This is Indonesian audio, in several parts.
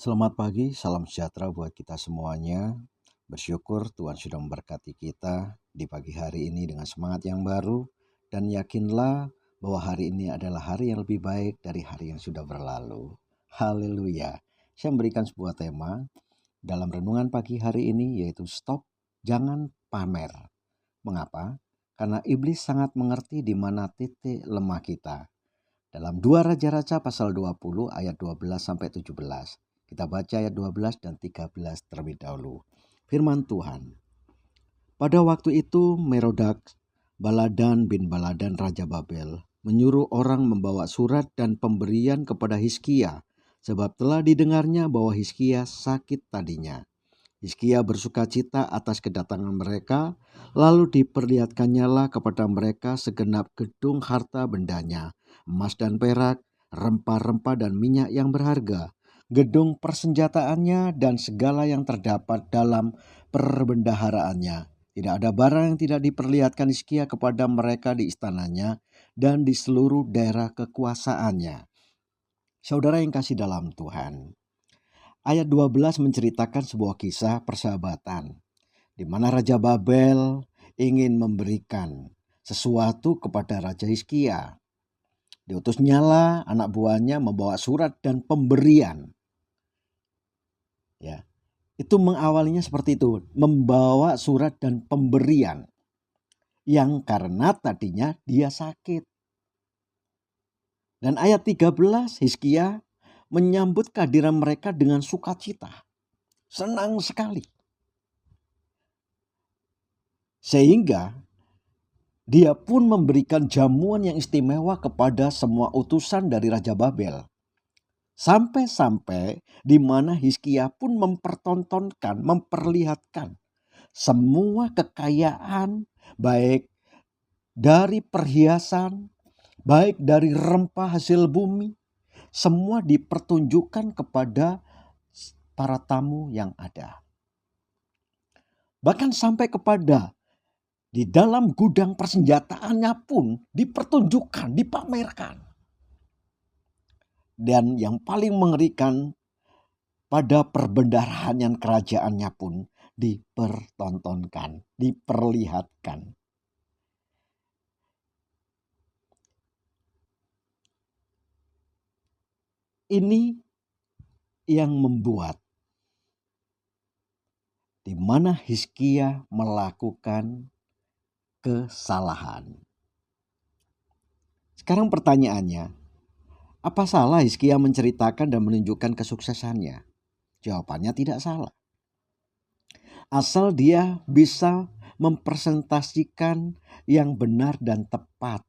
Selamat pagi, salam sejahtera buat kita semuanya. Bersyukur Tuhan sudah memberkati kita di pagi hari ini dengan semangat yang baru. Dan yakinlah bahwa hari ini adalah hari yang lebih baik dari hari yang sudah berlalu. Haleluya. Saya memberikan sebuah tema dalam renungan pagi hari ini, yaitu stop, jangan pamer. Mengapa? Karena iblis sangat mengerti di mana titik lemah kita. Dalam 2 Raja-Raja pasal 20 ayat 12 sampai 17. Kita baca ayat 12 dan 13 terlebih dahulu. Firman Tuhan. Pada waktu itu Merodak, Baladan bin Baladan Raja Babel, menyuruh orang membawa surat dan pemberian kepada Hizkia, sebab telah didengarnya bahwa Hizkia sakit tadinya. Hizkia bersukacita atas kedatangan mereka, lalu diperlihatkannya kepada mereka segenap gedung harta bendanya, emas dan perak, rempah-rempah dan minyak yang berharga, gedung persenjataannya dan segala yang terdapat dalam perbendaharaannya. Tidak ada barang yang tidak diperlihatkan Hizkia kepada mereka di istananya dan di seluruh daerah kekuasaannya. Saudara yang kasih dalam Tuhan, ayat 12 menceritakan sebuah kisah persahabatan di mana Raja Babel ingin memberikan sesuatu kepada Raja Hizkia. Diutusnya anak buahnya membawa surat dan pemberian. Ya, itu mengawalinya seperti itu, membawa surat dan pemberian yang karena tadinya dia sakit. Dan ayat 13 Hizkia menyambut kehadiran mereka dengan sukacita. Senang sekali. Sehingga dia pun memberikan jamuan yang istimewa kepada semua utusan dari Raja Babel. Sampai-sampai di mana Hizkia pun mempertontonkan, memperlihatkan semua kekayaan, baik dari perhiasan, baik dari rempah hasil bumi, semua dipertunjukkan kepada para tamu yang ada. Bahkan sampai kepada di dalam gudang persenjataannya pun dipertunjukkan, dipamerkan. Dan yang paling mengerikan, pada perbendaharaan kerajaannya pun dipertontonkan, diperlihatkan. Ini yang membuat di mana Hizkia melakukan kesalahan. Sekarang pertanyaannya, apa salah Hizkia menceritakan dan menunjukkan kesuksesannya? Jawabannya tidak salah. Asal dia bisa mempresentasikan yang benar dan tepat.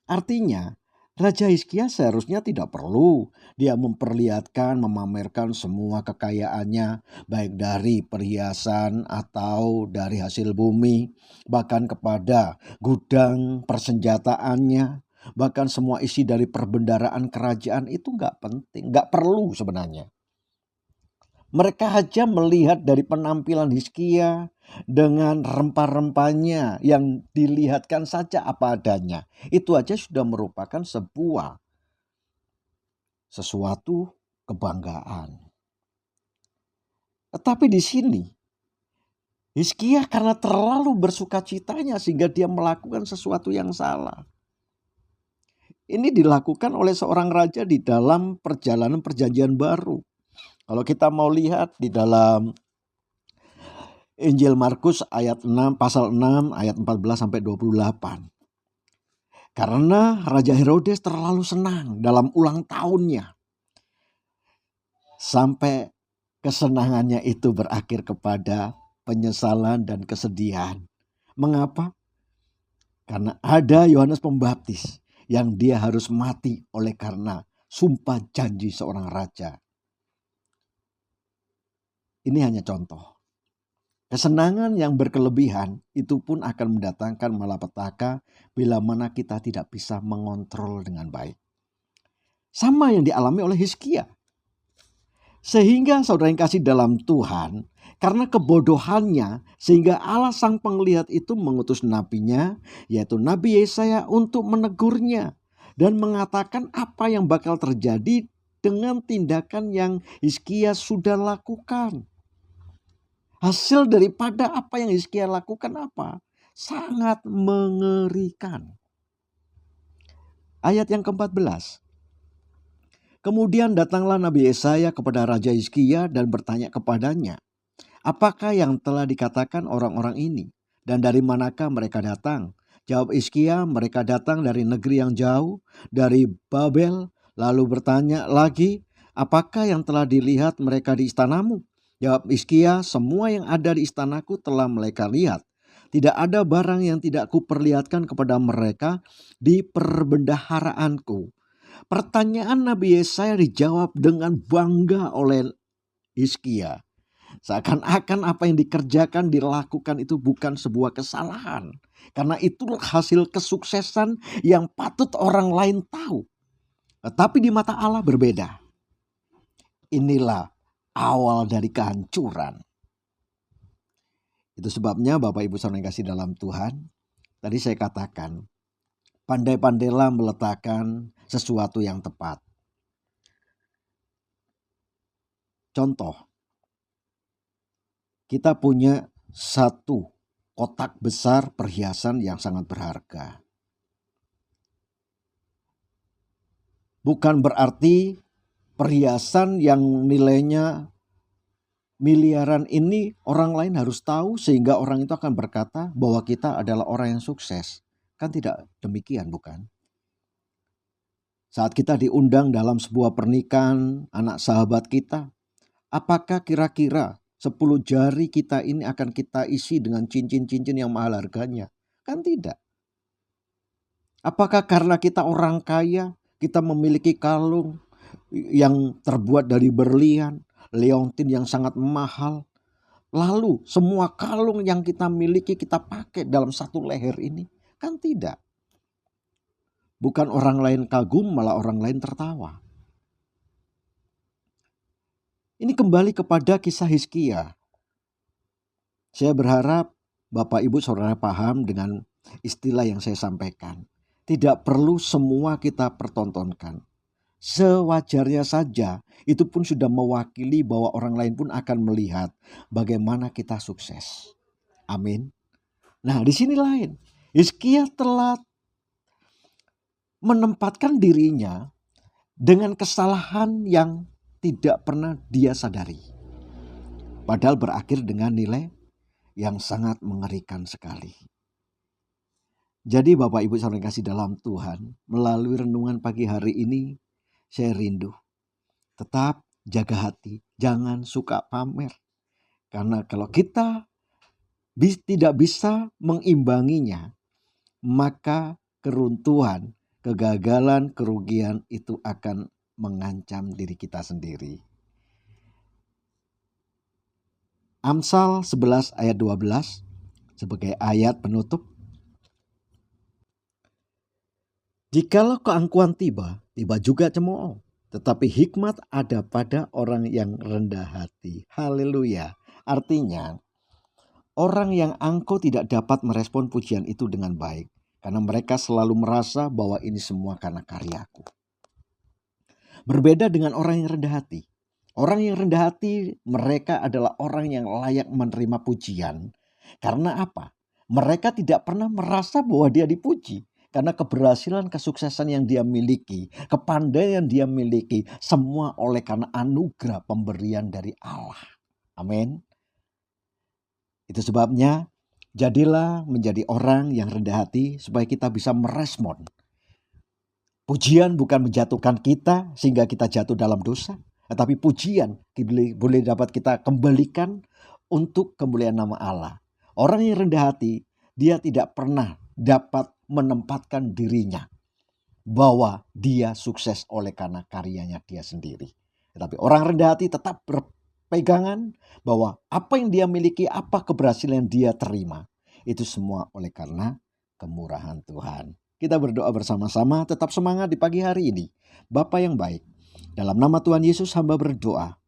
Artinya, Raja Hizkia seharusnya tidak perlu dia memperlihatkan, memamerkan semua kekayaannya, baik dari perhiasan atau dari hasil bumi, bahkan kepada gudang persenjataannya, bahkan semua isi dari perbendaharaan kerajaan itu nggak penting, nggak perlu sebenarnya. Mereka hanya melihat dari penampilan Hizkia dengan rempah-rempahnya yang dilihatkan saja apa adanya. Itu aja sudah merupakan sesuatu kebanggaan. Tetapi di sini Hizkia karena terlalu bersukacitanya sehingga dia melakukan sesuatu yang salah. Ini dilakukan oleh seorang raja di dalam perjalanan perjanjian baru. Kalau kita mau lihat di dalam Injil Markus ayat 6, pasal 6 ayat 14 sampai 28. Karena Raja Herodes terlalu senang dalam ulang tahunnya. Sampai kesenangannya itu berakhir kepada penyesalan dan kesedihan. Mengapa? Karena ada Yohanes Pembaptis yang dia harus mati oleh karena sumpah janji seorang raja. Ini hanya contoh. Kesenangan yang berkelebihan itu pun akan mendatangkan malapetaka bila mana kita tidak bisa mengontrol dengan baik. Sama yang dialami oleh Hizkia. Sehingga saudara yang kasih dalam Tuhan, karena kebodohannya, sehingga Allah sang penglihat itu mengutus nabinya, yaitu Nabi Yesaya untuk menegurnya dan mengatakan apa yang bakal terjadi dengan tindakan yang Hizkia sudah lakukan. Hasil daripada apa yang Hizkia lakukan apa? Sangat mengerikan. Ayat yang ke-14. Kemudian datanglah Nabi Yesaya kepada Raja Hizkia dan bertanya kepadanya, apakah yang telah dikatakan orang-orang ini? Dan dari manakah mereka datang? Jawab Hizkia, mereka datang dari negeri yang jauh, dari Babel. Lalu bertanya lagi, apakah yang telah dilihat mereka di istanamu? Jawab Hizkia, semua yang ada di istanaku telah mereka lihat. Tidak ada barang yang tidak kuperlihatkan kepada mereka di perbendaharaanku. Pertanyaan Nabi Yesaya dijawab dengan bangga oleh Hizkia. Seakan-akan apa yang dikerjakan, dilakukan itu bukan sebuah kesalahan. Karena itulah hasil kesuksesan yang patut orang lain tahu. Tetapi di mata Allah berbeda. Inilah awal dari kehancuran. Itu sebabnya Bapak Ibu Saudara yang kasih dalam Tuhan, tadi saya katakan, pandai-pandailah meletakkan sesuatu yang tepat. Contoh, kita punya satu kotak besar perhiasan yang sangat berharga. Bukan berarti perhiasan yang nilainya miliaran ini orang lain harus tahu sehingga orang itu akan berkata bahwa kita adalah orang yang sukses. Kan tidak demikian, bukan? Saat kita diundang dalam sebuah pernikahan anak sahabat kita, apakah kira-kira 10 jari kita ini akan kita isi dengan cincin-cincin yang mahal harganya? Kan tidak. Apakah karena kita orang kaya, kita memiliki kalung yang terbuat dari berlian, leontin yang sangat mahal, lalu semua kalung yang kita miliki kita pakai dalam satu leher ini? Kan tidak. Bukan orang lain kagum, malah orang lain tertawa. Ini kembali kepada kisah Hizkia. Saya berharap Bapak Ibu Saudara paham dengan istilah yang saya sampaikan. Tidak perlu semua kita pertontonkan. Sewajarnya saja, itu pun sudah mewakili bahwa orang lain pun akan melihat bagaimana kita sukses. Amin. Nah, di sini lain. Hizkia telah menempatkan dirinya dengan kesalahan yang tidak pernah dia sadari. Padahal berakhir dengan nilai yang sangat mengerikan sekali. Jadi Bapak Ibu Saudara yang kasih dalam Tuhan, melalui renungan pagi hari ini saya rindu. Tetap jaga hati, jangan suka pamer. Karena kalau kita tidak bisa mengimbanginya, maka keruntuhan, kegagalan, kerugian itu akan mengancam diri kita sendiri. Amsal 11 ayat 12 sebagai ayat penutup. Jikalau keangkuhan tiba, tiba juga cemooh. Tetapi hikmat ada pada orang yang rendah hati. Haleluya. Artinya, orang yang angkuh tidak dapat merespon pujian itu dengan baik. Karena mereka selalu merasa bahwa ini semua karena karyaku. Berbeda dengan orang yang rendah hati. Orang yang rendah hati, mereka adalah orang yang layak menerima pujian. Karena apa? Mereka tidak pernah merasa bahwa dia dipuji. Karena keberhasilan, kesuksesan yang dia miliki, kepandaian dia miliki, semua oleh karena anugerah pemberian dari Allah. Amin. Itu sebabnya jadilah menjadi orang yang rendah hati supaya kita bisa merespon. Pujian bukan menjatuhkan kita sehingga kita jatuh dalam dosa. Tetapi pujian boleh dapat kita kembalikan untuk kemuliaan nama Allah. Orang yang rendah hati, dia tidak pernah dapat menempatkan dirinya bahwa dia sukses oleh karena karyanya dia sendiri. Tetapi orang rendah hati tetap berpegangan bahwa apa yang dia miliki, apa keberhasilan yang dia terima, itu semua oleh karena kemurahan Tuhan. Kita berdoa bersama-sama, tetap semangat di pagi hari ini. Bapa yang baik, dalam nama Tuhan Yesus hamba berdoa,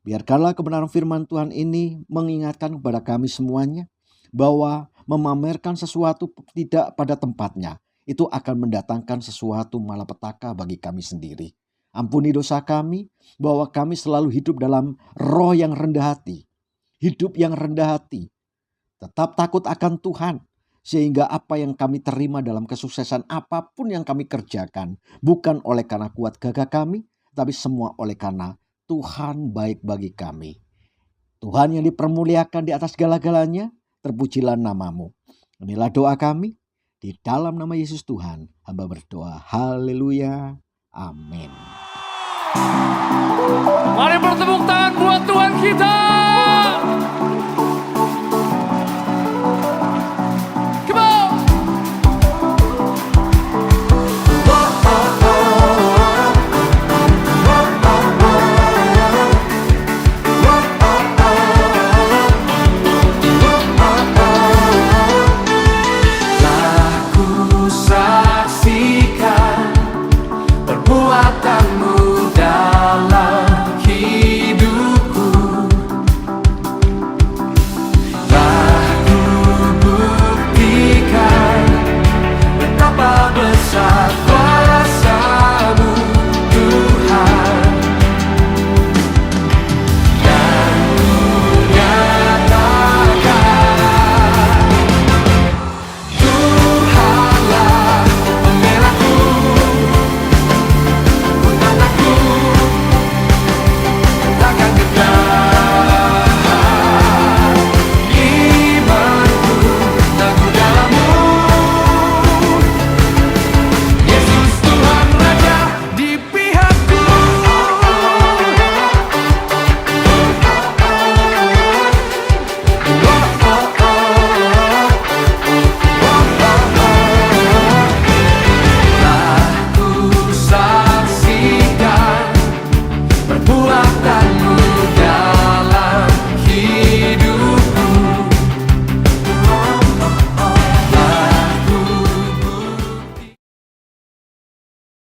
biarkanlah kebenaran firman Tuhan ini mengingatkan kepada kami semuanya bahwa memamerkan sesuatu tidak pada tempatnya, itu akan mendatangkan sesuatu malapetaka bagi kami sendiri. Ampuni dosa kami, bahwa kami selalu hidup dalam roh yang rendah hati. Hidup yang rendah hati. Tetap takut akan Tuhan. Sehingga apa yang kami terima dalam kesuksesan apapun yang kami kerjakan, bukan oleh karena kuat gagah kami, tapi semua oleh karena Tuhan baik bagi kami. Tuhan yang dipermuliakan di atas segala-galanya, terpujilah namamu. Inilah doa kami, di dalam nama Yesus Tuhan, hamba berdoa. Haleluya. Amin. Mari bertepuk tangan buat Tuhan kita.